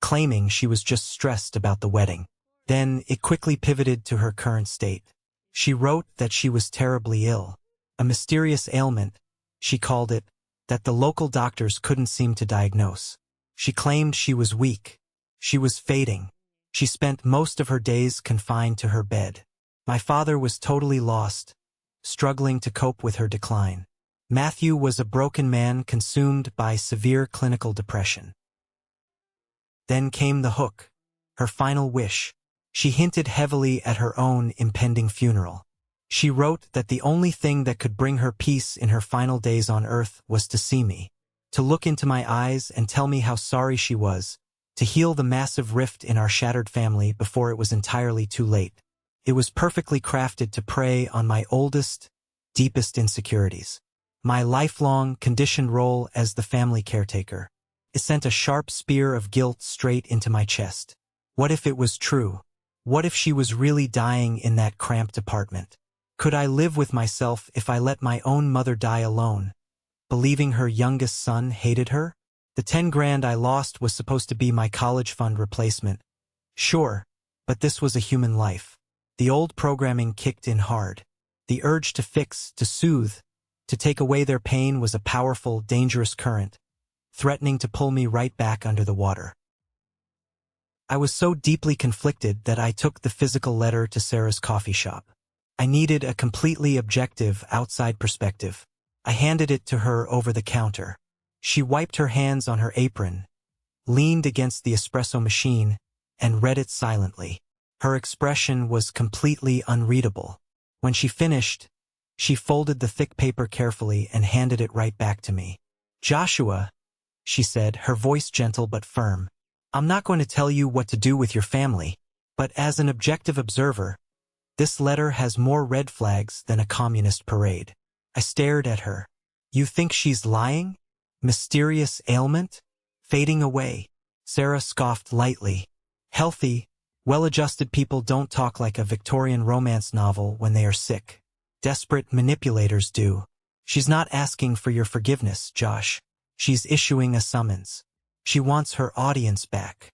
claiming she was just stressed about the wedding. Then it quickly pivoted to her current state. She wrote that she was terribly ill, a mysterious ailment, she called it, that the local doctors couldn't seem to diagnose. She claimed she was weak. She was fading. She spent most of her days confined to her bed. My father was totally lost, struggling to cope with her decline. Matthew was a broken man consumed by severe clinical depression. Then came the hook, her final wish. She hinted heavily at her own impending funeral. She wrote that the only thing that could bring her peace in her final days on earth was to see me, to look into my eyes and tell me how sorry she was, to heal the massive rift in our shattered family before it was entirely too late. It was perfectly crafted to prey on my oldest, deepest insecurities. My lifelong, conditioned role as the family caretaker. It sent a sharp spear of guilt straight into my chest. What if it was true? What if she was really dying in that cramped apartment? Could I live with myself if I let my own mother die alone, believing her youngest son hated her? The 10 grand I lost was supposed to be my college fund replacement. Sure, but this was a human life. The old programming kicked in hard. The urge to fix, to soothe, to take away their pain was a powerful, dangerous current, threatening to pull me right back under the water. I was so deeply conflicted that I took the physical letter to Sarah's coffee shop. I needed a completely objective, outside perspective. I handed it to her over the counter. She wiped her hands on her apron, leaned against the espresso machine, and read it silently. Her expression was completely unreadable. When she finished, she folded the thick paper carefully and handed it right back to me. "Joshua," she said, her voice gentle but firm, "I'm not going to tell you what to do with your family, but as an objective observer, this letter has more red flags than a communist parade." I stared at her. "You think she's lying? Mysterious ailment? Fading away?" Sarah scoffed lightly. "Healthy, well-adjusted people don't talk like a Victorian romance novel when they are sick. Desperate manipulators do. She's not asking for your forgiveness, Josh. She's issuing a summons. She wants her audience back."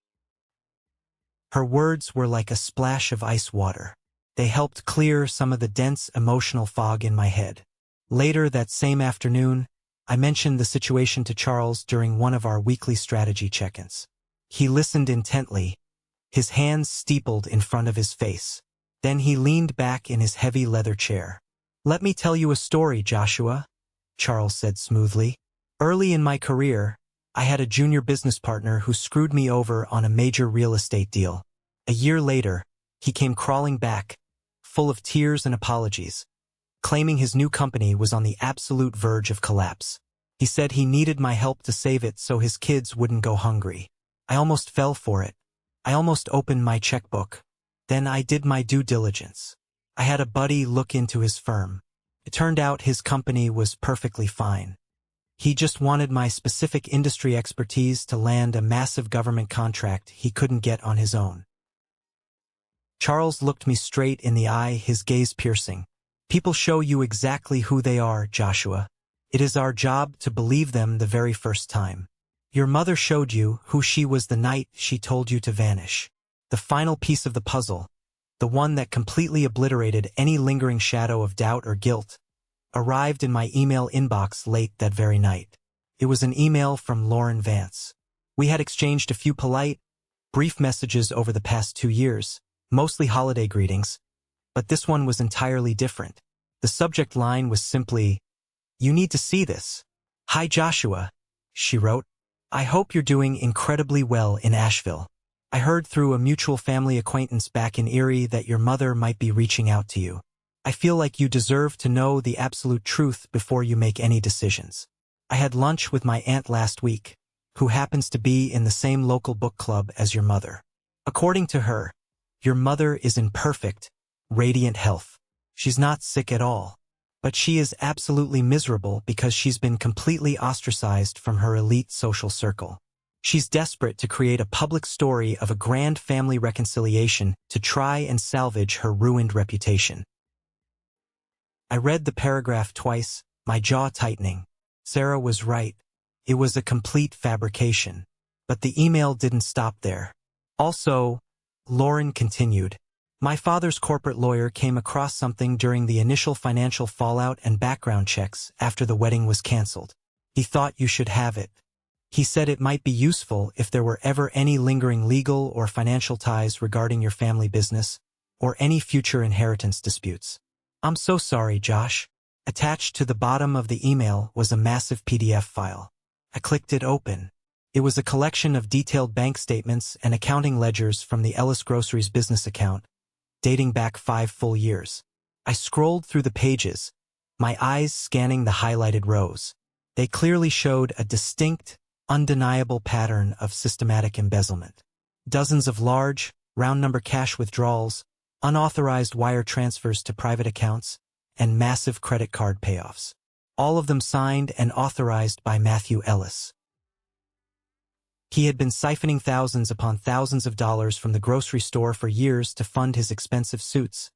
Her words were like a splash of ice water. They helped clear some of the dense emotional fog in my head. Later that same afternoon, I mentioned the situation to Charles during one of our weekly strategy check-ins. He listened intently, his hands steepled in front of his face. Then he leaned back in his heavy leather chair. "Let me tell you a story, Joshua," Charles said smoothly. "Early in my career, I had a junior business partner who screwed me over on a major real estate deal. A year later, he came crawling back, full of tears and apologies, claiming his new company was on the absolute verge of collapse. He said he needed my help to save it so his kids wouldn't go hungry. I almost fell for it. I almost opened my checkbook. Then I did my due diligence. I had a buddy look into his firm. It turned out his company was perfectly fine. He just wanted my specific industry expertise to land a massive government contract he couldn't get on his own." Charles looked me straight in the eye, his gaze piercing. People show you exactly who they are, Joshua. It is our job to believe them the very first time. Your mother showed you who she was the night she told you to vanish. The final piece of the puzzle, the one that completely obliterated any lingering shadow of doubt or guilt, arrived in my email inbox late that very night. It was an email from Lauren Vance. We had exchanged a few polite, brief messages over the past 2 years, mostly holiday greetings, but this one was entirely different. The subject line was simply, "You need to see this. Hi Joshua," she wrote. "I hope you're doing incredibly well in Asheville. I heard through a mutual family acquaintance back in Erie that your mother might be reaching out to you. I feel like you deserve to know the absolute truth before you make any decisions. I had lunch with my aunt last week, who happens to be in the same local book club as your mother. According to her, your mother is in perfect, radiant health. She's not sick at all. But she is absolutely miserable because she's been completely ostracized from her elite social circle. She's desperate to create a public story of a grand family reconciliation to try and salvage her ruined reputation." I read the paragraph twice, my jaw tightening. Sarah was right. It was a complete fabrication. But the email didn't stop there. Also, Lauren continued, "My father's corporate lawyer came across something during the initial financial fallout and background checks after the wedding was canceled. He thought you should have it. He said it might be useful if there were ever any lingering legal or financial ties regarding your family business, or any future inheritance disputes." I'm so sorry, Josh. Attached to the bottom of the email was a massive PDF file. I clicked it open. It was a collection of detailed bank statements and accounting ledgers from the Ellis Groceries business account, dating back 5 full years. I scrolled through the pages, my eyes scanning the highlighted rows. They clearly showed a distinct, undeniable pattern of systematic embezzlement. Dozens of large, round-number cash withdrawals, unauthorized wire transfers to private accounts, and massive credit card payoffs. All of them signed and authorized by Matthew Ellis. He had been siphoning thousands upon thousands of dollars from the grocery store for years to fund his expensive suits,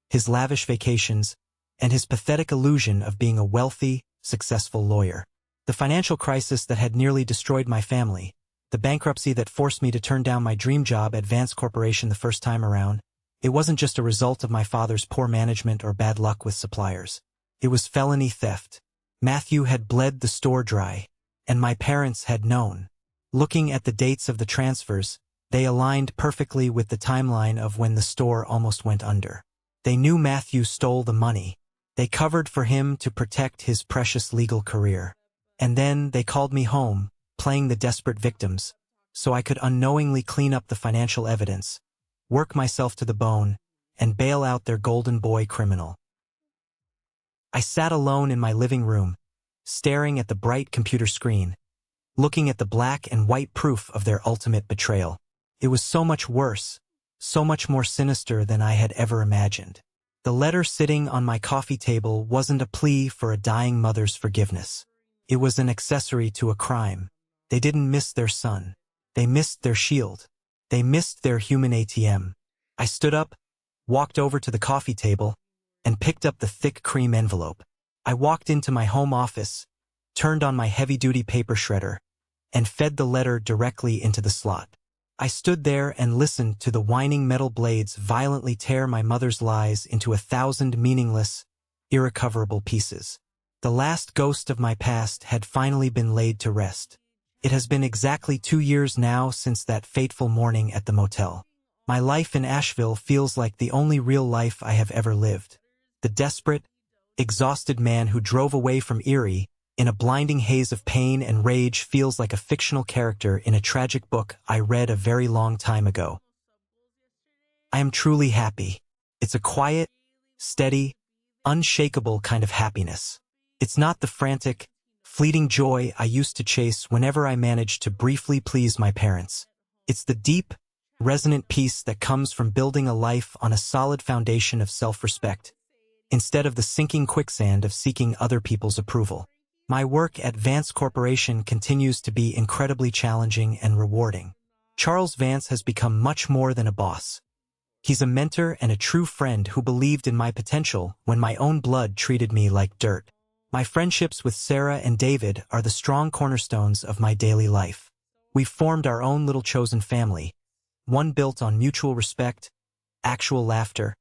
his lavish vacations, and his pathetic illusion of being a wealthy, successful lawyer. The financial crisis that had nearly destroyed my family, the bankruptcy that forced me to turn down my dream job at Vance Corporation the first time around, it wasn't just a result of my father's poor management or bad luck with suppliers. It was felony theft. Matthew had bled the store dry, and my parents had known. Looking at the dates of the transfers, they aligned perfectly with the timeline of when the store almost went under. They knew Matthew stole the money. They covered for him to protect his precious legal career. And then they called me home, playing the desperate victims, so I could unknowingly clean up the financial evidence, work myself to the bone, and bail out their golden boy criminal. I sat alone in my living room, staring at the bright computer screen, looking at the black and white proof of their ultimate betrayal. It was so much worse, so much more sinister than I had ever imagined. The letter sitting on my coffee table wasn't a plea for a dying mother's forgiveness. It was an accessory to a crime. They didn't miss their son. They missed their shield. They missed their human ATM. I stood up, walked over to the coffee table, and picked up the thick cream envelope. I walked into my home office, turned on my heavy-duty paper shredder, and fed the letter directly into the slot. I stood there and listened to the whining metal blades violently tear my mother's lies into 1,000 meaningless, irrecoverable pieces. The last ghost of my past had finally been laid to rest. It has been exactly 2 years now since that fateful morning at the motel. My life in Asheville feels like the only real life I have ever lived. The desperate, exhausted man who drove away from Erie in a blinding haze of pain and rage feels like a fictional character in a tragic book I read a very long time ago. I am truly happy. It's a quiet, steady, unshakable kind of happiness. It's not the frantic, fleeting joy I used to chase whenever I managed to briefly please my parents. It's the deep, resonant peace that comes from building a life on a solid foundation of self-respect, instead of the sinking quicksand of seeking other people's approval. My work at Vance Corporation continues to be incredibly challenging and rewarding. Charles Vance has become much more than a boss. He's a mentor and a true friend who believed in my potential when my own blood treated me like dirt. My friendships with Sarah and David are the strong cornerstones of my daily life. We've formed our own little chosen family, one built on mutual respect, actual laughter,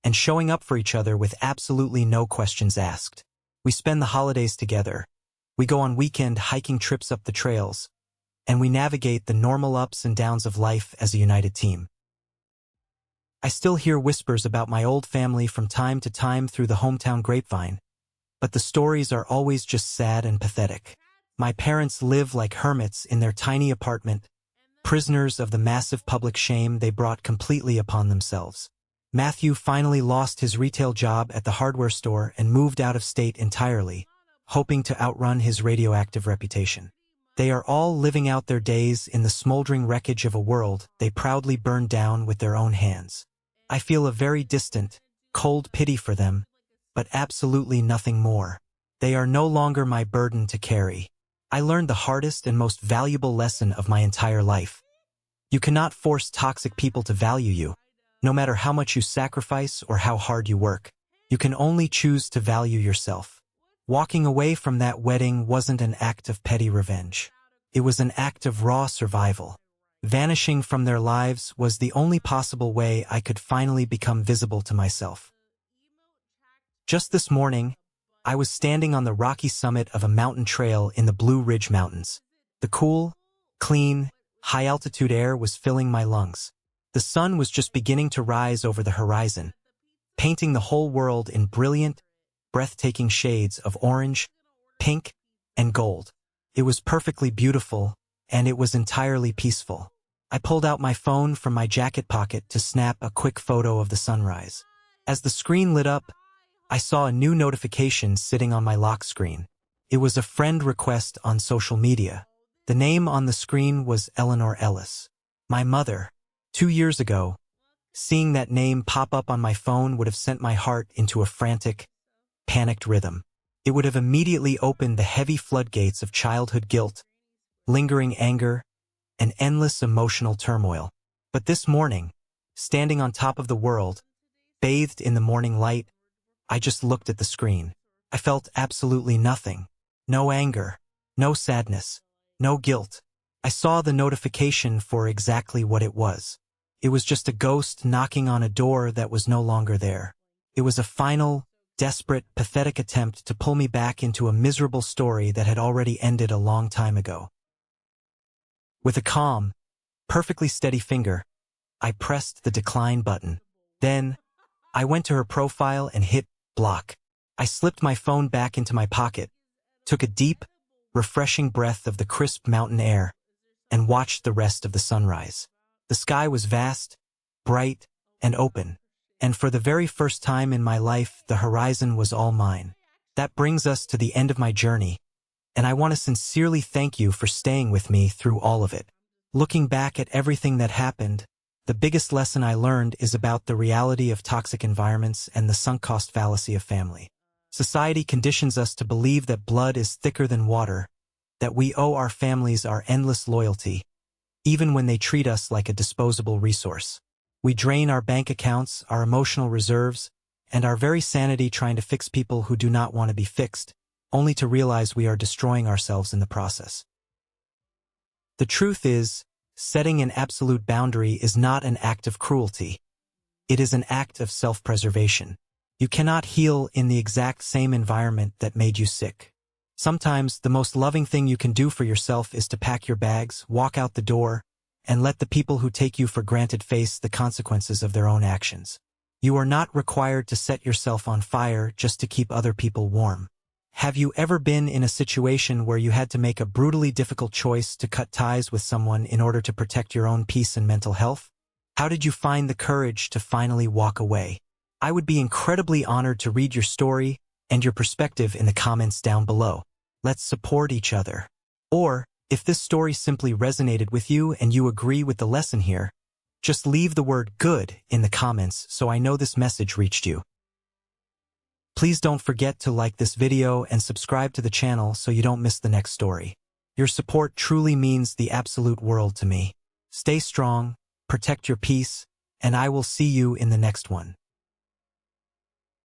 and showing up for each other with absolutely no questions asked. We spend the holidays together. We go on weekend hiking trips up the trails, and we navigate the normal ups and downs of life as a united team. I still hear whispers about my old family from time to time through the hometown grapevine, but the stories are always just sad and pathetic. My parents live like hermits in their tiny apartment, prisoners of the massive public shame they brought completely upon themselves. Matthew finally lost his retail job at the hardware store and moved out of state entirely, hoping to outrun his radioactive reputation. They are all living out their days in the smoldering wreckage of a world they proudly burned down with their own hands. I feel a very distant, cold pity for them, but absolutely nothing more. They are no longer my burden to carry. I learned the hardest and most valuable lesson of my entire life. You cannot force toxic people to value you. No matter how much you sacrifice or how hard you work, you can only choose to value yourself. Walking away from that wedding wasn't an act of petty revenge. It was an act of raw survival. Vanishing from their lives was the only possible way I could finally become visible to myself. Just this morning, I was standing on the rocky summit of a mountain trail in the Blue Ridge Mountains. The cool, clean, high-altitude air was filling my lungs. The sun was just beginning to rise over the horizon, painting the whole world in brilliant, breathtaking shades of orange, pink, and gold. It was perfectly beautiful, and it was entirely peaceful. I pulled out my phone from my jacket pocket to snap a quick photo of the sunrise. As the screen lit up, I saw a new notification sitting on my lock screen. It was a friend request on social media. The name on the screen was Eleanor Ellis, my mother. 2 years ago, seeing that name pop up on my phone would have sent my heart into a frantic, panicked rhythm. It would have immediately opened the heavy floodgates of childhood guilt, lingering anger, and endless emotional turmoil. But this morning, standing on top of the world, bathed in the morning light, I just looked at the screen. I felt absolutely nothing. No anger, no sadness, no guilt. I saw the notification for exactly what it was. It was just a ghost knocking on a door that was no longer there. It was a final, desperate, pathetic attempt to pull me back into a miserable story that had already ended a long time ago. With a calm, perfectly steady finger, I pressed the decline button. Then, I went to her profile and hit block. I slipped my phone back into my pocket, took a deep, refreshing breath of the crisp mountain air, and watched the rest of the sunrise. The sky was vast, bright, and open, and for the very first time in my life, the horizon was all mine. That brings us to the end of my journey, and I want to sincerely thank you for staying with me through all of it. Looking back at everything that happened, the biggest lesson I learned is about the reality of toxic environments and the sunk cost fallacy of family. Society conditions us to believe that blood is thicker than water, that we owe our families our endless loyalty, even when they treat us like a disposable resource. We drain our bank accounts, our emotional reserves, and our very sanity trying to fix people who do not want to be fixed, only to realize we are destroying ourselves in the process. The truth is, setting an absolute boundary is not an act of cruelty. It is an act of self-preservation. You cannot heal in the exact same environment that made you sick. Sometimes the most loving thing you can do for yourself is to pack your bags, walk out the door, and let the people who take you for granted face the consequences of their own actions. You are not required to set yourself on fire just to keep other people warm. Have you ever been in a situation where you had to make a brutally difficult choice to cut ties with someone in order to protect your own peace and mental health? How did you find the courage to finally walk away? I would be incredibly honored to read your story and your perspective in the comments down below. Let's support each other. Or, if this story simply resonated with you and you agree with the lesson here, just leave the word "good" in the comments so I know this message reached you. Please don't forget to like this video and subscribe to the channel so you don't miss the next story. Your support truly means the absolute world to me. Stay strong, protect your peace, and I will see you in the next one.